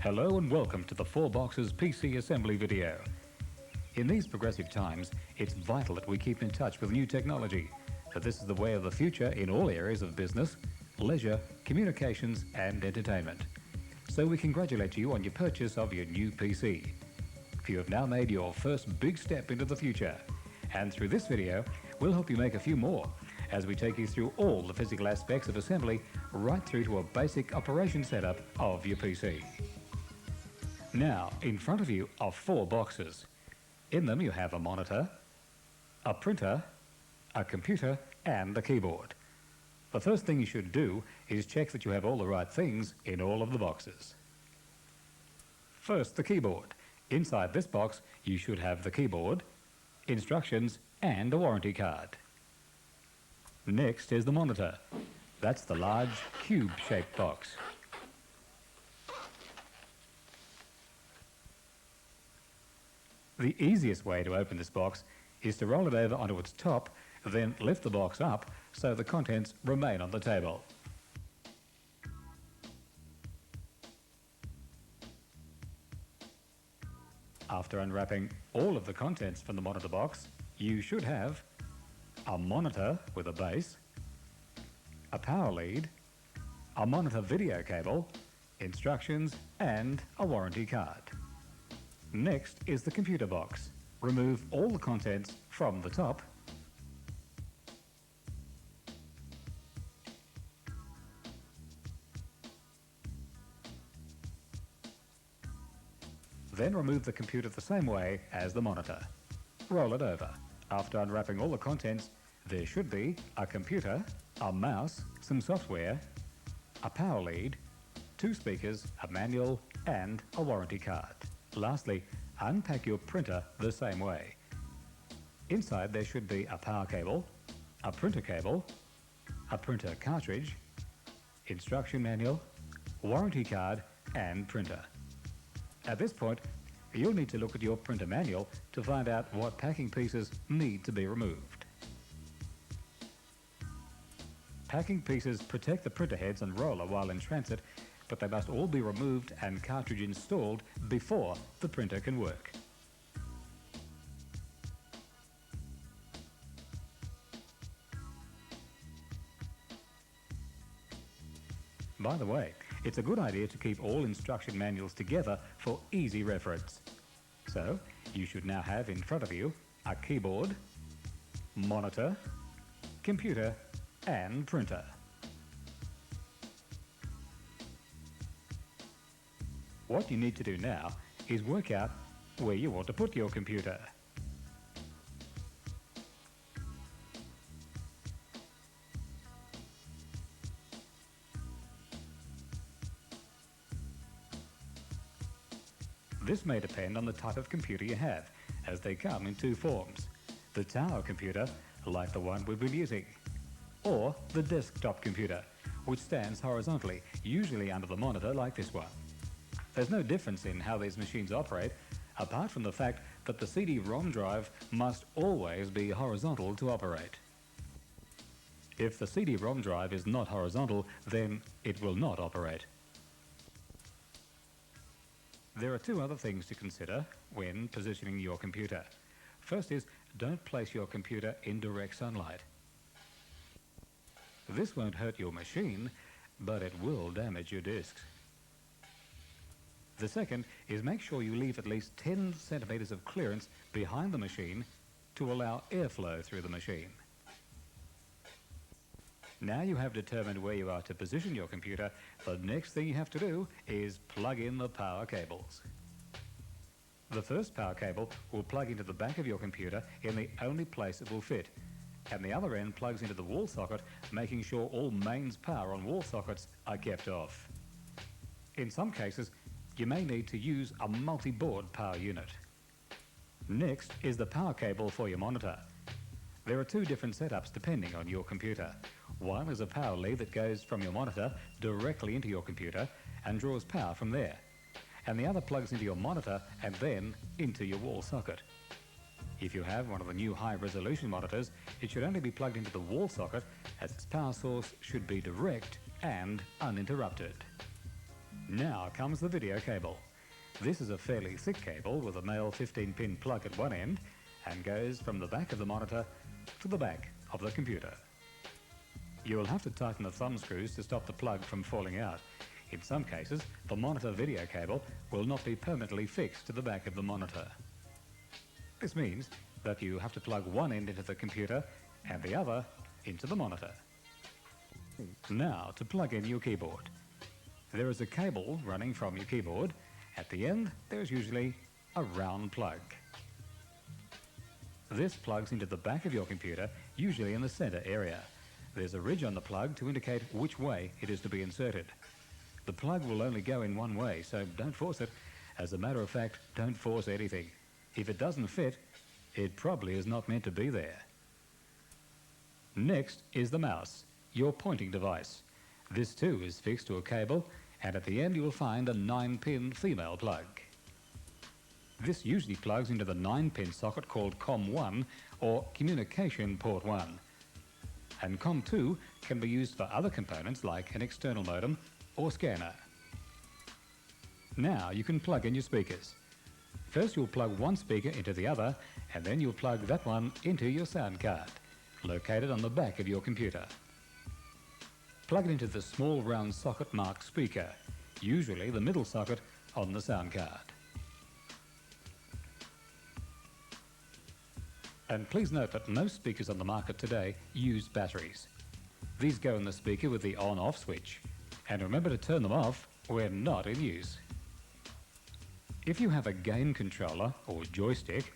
Hello and welcome to the 4 Boxes PC assembly video. In these progressive times, it's vital that we keep in touch with new technology, for this is the way of the future in all areas of business, leisure, communications and entertainment. So we congratulate you on your purchase of your new PC. You have now made your first big step into the future, and through this video, we'll help you make a few more as we take you through all the physical aspects of assembly right through to a basic operation setup of your PC. Now, in front of you are 4 boxes. In them you have a monitor, a printer, a computer and a keyboard. The first thing you should do is check that you have all the right things in all of the boxes. First, the keyboard. Inside this box you should have the keyboard, instructions and a warranty card. Next is the monitor. That's the large cube-shaped box. The easiest way to open this box is to roll it over onto its top, then lift the box up so the contents remain on the table. After unwrapping all of the contents from the monitor box, you should have a monitor with a base, a power lead, a monitor video cable, instructions and a warranty card. Next is the computer box. Remove all the contents from the top. Then remove the computer the same way as the monitor. Roll it over. After unwrapping all the contents, there should be a computer, a mouse, some software, a power lead, 2 speakers, a manual and a warranty card. Lastly, unpack your printer the same way. Inside there should be a power cable, a printer cartridge, instruction manual, warranty card and printer. At this point, you'll need to look at your printer manual to find out what packing pieces need to be removed. Packing pieces protect the printer heads and roller while in transit, but they must all be removed and cartridge installed before the printer can work. By the way, it's a good idea to keep all instruction manuals together for easy reference. So, you should now have in front of you a keyboard, monitor, computer and printer. What you need to do now is work out where you want to put your computer. This may depend on the type of computer you have, as they come in 2 forms. The tower computer, like the one we've been using, or the desktop computer, which stands horizontally, usually under the monitor like this one. There's no difference in how these machines operate, apart from the fact that the CD-ROM drive must always be horizontal to operate. If the CD-ROM drive is not horizontal, then it will not operate. There are 2 other things to consider when positioning your computer. First is, don't place your computer in direct sunlight. This won't hurt your machine, but it will damage your disks. The second is make sure you leave at least 10 centimeters of clearance behind the machine to allow airflow through the machine. Now you have determined where you are to position your computer, the next thing you have to do is plug in the power cables. The first power cable will plug into the back of your computer in the only place it will fit, and the other end plugs into the wall socket, making sure all mains power on wall sockets are kept off. In some cases, you may need to use a multi-board power unit. Next is the power cable for your monitor. There are 2 different setups depending on your computer. One is a power lead that goes from your monitor directly into your computer and draws power from there. And the other plugs into your monitor and then into your wall socket. If you have one of the new high-resolution monitors, it should only be plugged into the wall socket, as its power source should be direct and uninterrupted. Now comes the video cable. This is a fairly thick cable with a male 15-pin plug at one end and goes from the back of the monitor to the back of the computer. You will have to tighten the thumb screws to stop the plug from falling out. In some cases, the monitor video cable will not be permanently fixed to the back of the monitor. This means that you have to plug one end into the computer and the other into the monitor. Now to plug in your keyboard. There is a cable running from your keyboard. At the end, there is usually a round plug. This plugs into the back of your computer, usually in the center area. There's a ridge on the plug to indicate which way it is to be inserted. The plug will only go in one way, so don't force it. As a matter of fact, don't force anything. If it doesn't fit, it probably is not meant to be there. Next is the mouse, your pointing device. This too is fixed to a cable, and at the end you will find a 9-pin female plug. This usually plugs into the 9-pin socket called COM1 or Communication Port 1. And COM2 can be used for other components like an external modem or scanner. Now you can plug in your speakers. First you'll plug one speaker into the other, and then you'll plug that one into your sound card, located on the back of your computer. Plug it into the small round socket marked speaker, usually the middle socket on the sound card. And please note that most speakers on the market today use batteries. These go in the speaker with the on-off switch, and remember to turn them off when not in use. If you have a game controller or joystick,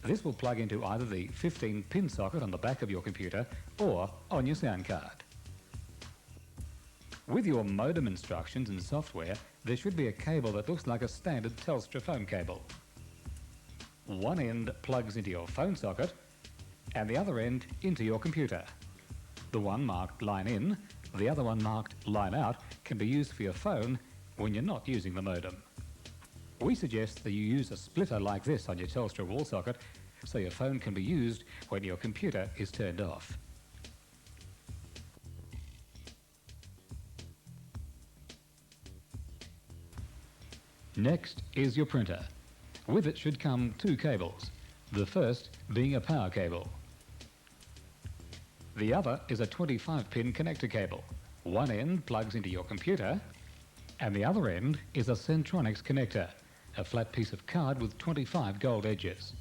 this will plug into either the 15-pin socket on the back of your computer or on your sound card. With your modem instructions and software, there should be a cable that looks like a standard Telstra phone cable. One end plugs into your phone socket and the other end into your computer. The one marked line in, the other one marked line out can be used for your phone when you're not using the modem. We suggest that you use a splitter like this on your Telstra wall socket so your phone can be used when your computer is turned off. Next is your printer. With it should come two cables, the first being a power cable. The other is a 25-pin connector cable. One end plugs into your computer and the other end is a Centronics connector, a flat piece of card with 25 gold edges.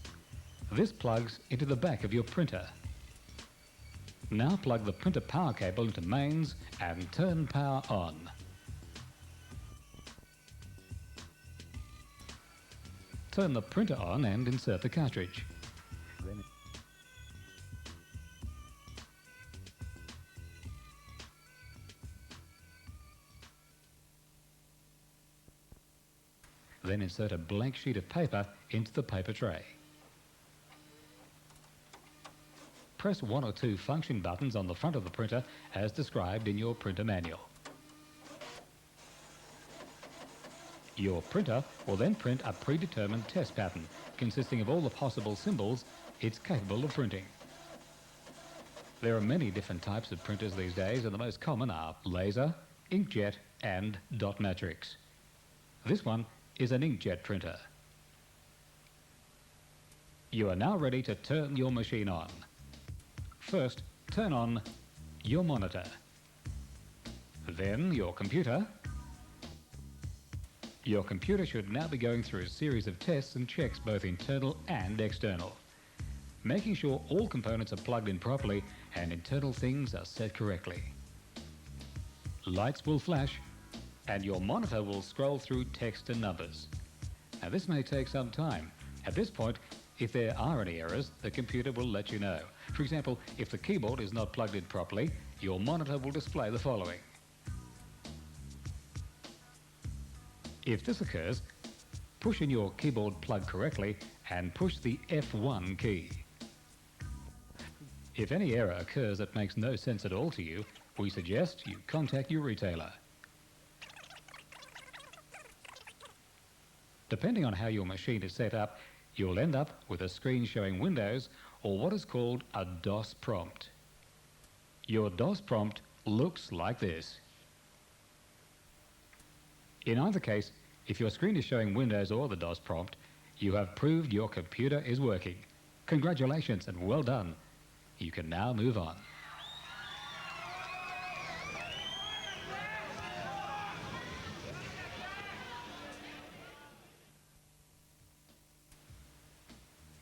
This plugs into the back of your printer. Now plug the printer power cable into mains and turn power on. Turn the printer on and insert the cartridge. Then insert a blank sheet of paper into the paper tray. Press one or two function buttons on the front of the printer as described in your printer manual. Your printer will then print a predetermined test pattern consisting of all the possible symbols it's capable of printing. There are many different types of printers these days, and the most common are laser, inkjet and dot matrix. This one is an inkjet printer. You are now ready to turn your machine on. First, turn on your monitor, then your computer. Your computer should now be going through a series of tests and checks, both internal and external, making sure all components are plugged in properly and internal things are set correctly. Lights will flash and your monitor will scroll through text and numbers. Now this may take some time. At this point, if there are any errors, the computer will let you know. For example, if the keyboard is not plugged in properly, your monitor will display the following. If this occurs, push in your keyboard plug correctly and push the F1 key. If any error occurs that makes no sense at all to you, we suggest you contact your retailer. Depending on how your machine is set up, you'll end up with a screen showing Windows or what is called a DOS prompt. Your DOS prompt looks like this. In either case, if your screen is showing Windows or the DOS prompt, you have proved your computer is working. Congratulations and well done. You can now move on.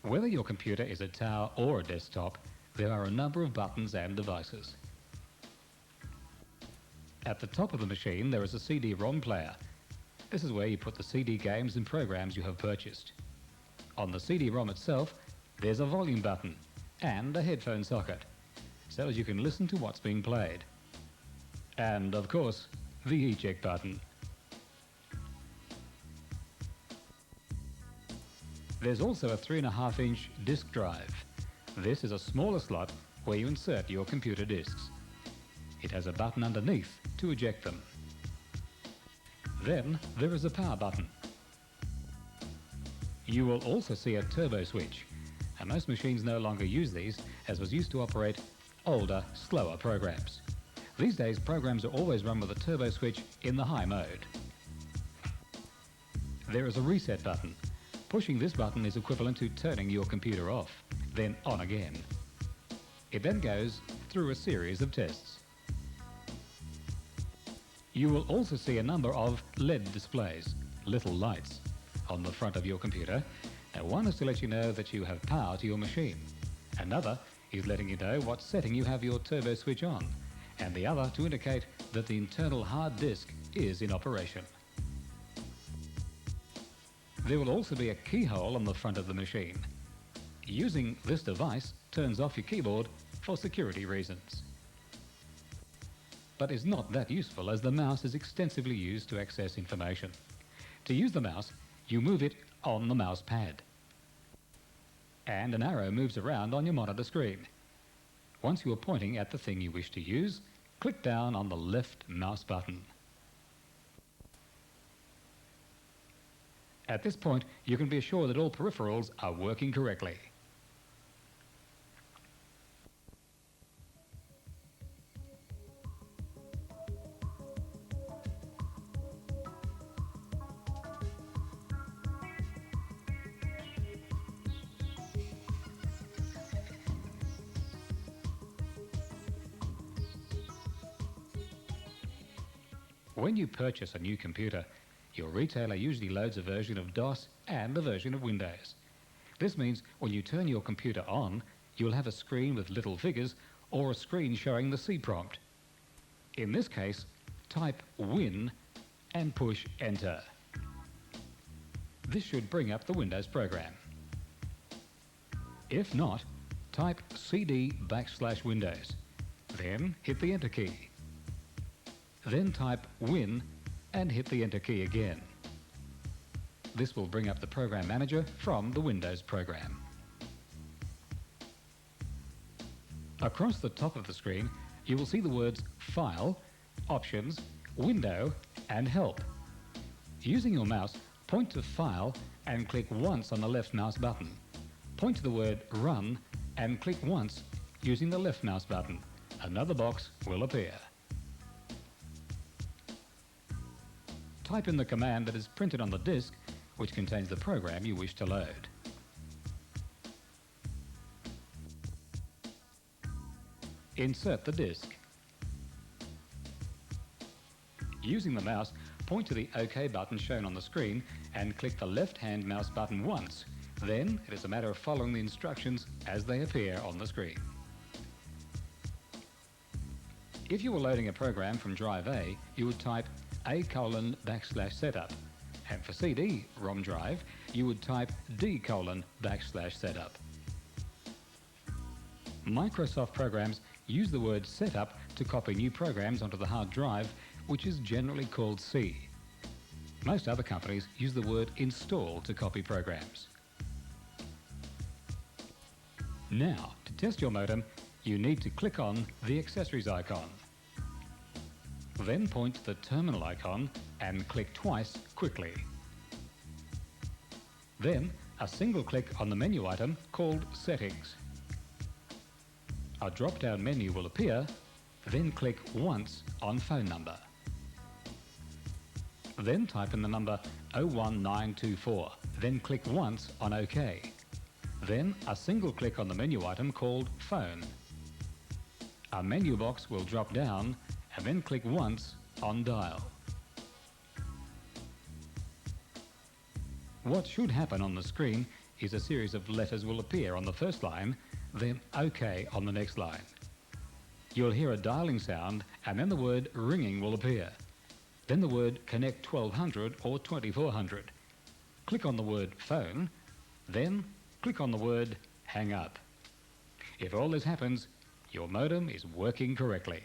Whether your computer is a tower or a desktop, there are a number of buttons and devices. At the top of the machine, there is a CD-ROM player. This is where you put the CD games and programs you have purchased. On the CD-ROM itself, there's a volume button and a headphone socket, so as you can listen to what's being played. And, of course, the eject button. There's also a 3.5-inch disk drive. This is a smaller slot where you insert your computer disks. It has a button underneath to eject them. Then there is a power button. You will also see a turbo switch, and most machines no longer use these, as was used to operate older, slower programs. These days, programs are always run with a turbo switch in the high mode. There is a reset button. Pushing this button is equivalent to turning your computer off, then on again. It then goes through a series of tests. You will also see a number of LED displays, little lights, on the front of your computer. Now, one is to let you know that you have power to your machine. Another is letting you know what setting you have your turbo switch on, and the other to indicate that the internal hard disk is in operation. There will also be a keyhole on the front of the machine. Using this device turns off your keyboard for security reasons. But is not that useful, as the mouse is extensively used to access information. To use the mouse, you move it on the mouse pad, and an arrow moves around on your monitor screen. Once you are pointing at the thing you wish to use, click down on the left mouse button. At this point, you can be assured that all peripherals are working correctly. When you purchase a new computer, your retailer usually loads a version of DOS and a version of Windows. This means when you turn your computer on, you'll have a screen with little figures or a screen showing the C prompt. In this case, type Win and push Enter. This should bring up the Windows program. If not, type CD/Windows, then hit the Enter key. Then type Win and hit the Enter key again. This will bring up the Program Manager from the Windows program. Across the top of the screen, you will see the words File, Options, Window, and Help. Using your mouse, point to File and click once on the left mouse button. Point to the word Run and click once using the left mouse button. Another box will appear. Type in the command that is printed on the disk, which contains the program you wish to load. Insert the disk. Using the mouse, point to the OK button shown on the screen and click the left-hand mouse button once. Then it is a matter of following the instructions as they appear on the screen. If you were loading a program from drive A, you would type A:\setup, and for CD-ROM drive, you would type D:\setup. Microsoft programs use the word setup to copy new programs onto the hard drive, which is generally called C. Most other companies use the word install to copy programs. Now, to test your modem, you need to click on the accessories icon. Then point to the terminal icon and click twice quickly. Then a single click on the menu item called Settings. A drop-down menu will appear, then click once on Phone Number. Then type in the number 01924, then click once on OK. Then a single click on the menu item called Phone. A menu box will drop down and then click once on Dial. What should happen on the screen is a series of letters will appear on the first line, then OK on the next line. You'll hear a dialing sound and then the word ringing will appear. Then the word connect 1200 or 2400. Click on the word phone, then click on the word hang up. If all this happens, your modem is working correctly.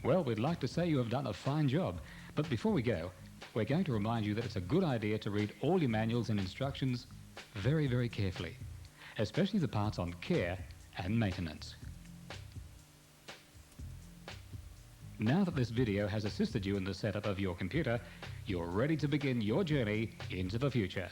Well, we'd like to say you have done a fine job, but before we go, we're going to remind you that it's a good idea to read all your manuals and instructions very, very carefully, especially the parts on care and maintenance. Now that this video has assisted you in the setup of your computer, you're ready to begin your journey into the future.